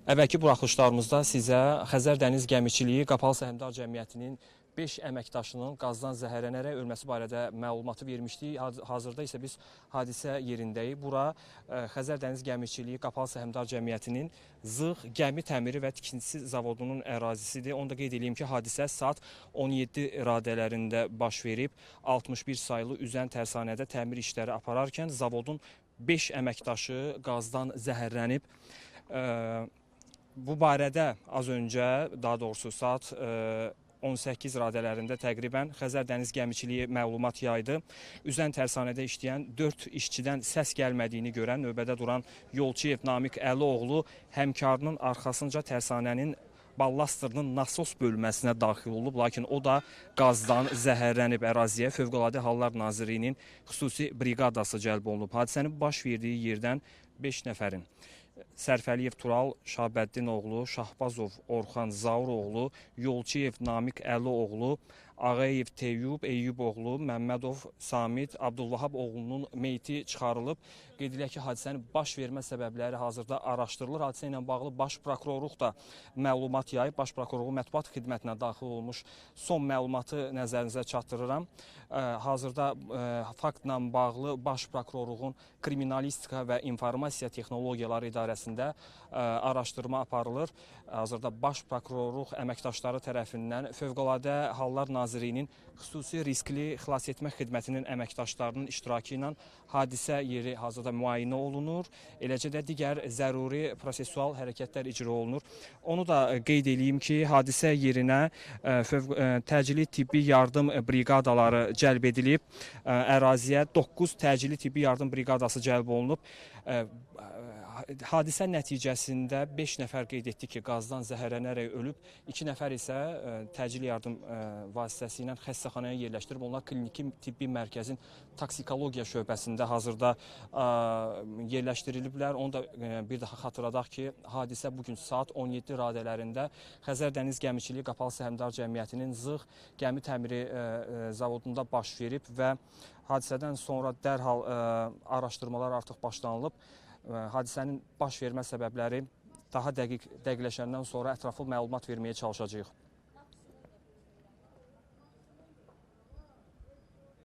Əvvəlki buraxılışlarımızda sizə Xəzər Dəniz Gəmiçiliyi Qapalı Səhmdar Cəmiyyətinin 5 əməkdaşının qazdan zəhərlənərək ölməsi barədə məlumatı vermişdik. Hazırda isə biz hadisə yerindəyik. Bura Xəzər Dəniz Gəmiçiliyi Qapalı Səhmdar Cəmiyyətinin Zığ Gəmi Təmiri və Tikintisi Zavodunun ərazisidir. Onu da qeyd edeyim ki, hadisə saat 17 radələrində baş verib. 61 saylı üzən tərsanədə təmir işləri apararkən zavodun 5 əməkdaşı qazdan zəhərlənib. Bu barədə az öncə, daha doğrusu saat 18 radələrində təqribən Xəzər Dəniz Gəmiçiliyi məlumat yaydı. Üzən tərsanədə işləyən 4 işçidən səs gəlmədiyini görən növbədə duran Yolçiyev Namiq Əlioğlu həmkarının arxasınca tərsanənin ballastrının nasos bölməsinə daxil olub, lakin o da qazdan zəhərlənib. Əraziyə Fövqəladə Hallar Nazirliyinin xüsusi briqadası cəlb olunub. Hadisənin baş verdiyi yerdən 5 nəfərin Sərfəliyev Tural Şabəddinoğlu, Şahbazov Orxan Zauroğlu, Yolçiyev Namiq Əlioğlu, Ağayev Teyyub Eyyuboğlu, Məmmədov Samid Abdulvahab oğlunun meyti çıxarılıb. Qeyd edək ki, hadisənin baş vermə səbəbləri hazırda araşdırılır. Hadisə ilə bağlı Baş Prokurorluq da məlumat yayıb. Baş Prokurorluğun mətbuat xidmətinə daxil olmuş son məlumatı nəzərinizə çatdırıram. Hazırda faktla bağlı Baş Prokurorluğun Kriminalistika və İnformasiya Texnologiyaları İdarəsində araşdırma aparılır. Hazırda Baş Prokurorluq əməkdaşları tərəfindən Fövqəladə Hallar Nazirliyinin xüsusi riskli xilasetmə xidmətinin əməkdaşlarının iştirakı ilə hadisə yeri hazırda müayinə olunur. Eləcə də digər zəruri prosessual hərəkətlər icra olunur. Onu da qeyd edeyim ki, hadisə yerinə təcili tibbi yardım briqadaları cəlb edilib. Əraziyə 9 təcili tibbi yardım briqadası cəlb olunub. Hadisə nəticəsində 5 nəfər qeyd etdi ki, qazdan zəhərlənərək ölüb. 2 nəfər isə təcili yardım vasitəsi ilə xəstəxanaya yerləşdirib. Onlar kliniki tibbi mərkəzin toksikologiya şöbəsində hazırda yerləşdiriliblər. Onu da bir daha xatırladaq ki, hadisə bugün saat 17 radələrində Xəzər Dəniz Gəmiçiliyi Qapalı Səhmdar Cəmiyyətinin Zığ Gəmi Təmiri Zavodunda baş verib və hadisədən sonra dərhal araşdırmalar artıq başlanılıb. Hadisənin baş vermə səbəbləri daha dəqiqləşəndən sonra ətraflı məlumat verməyə çalışacağıq.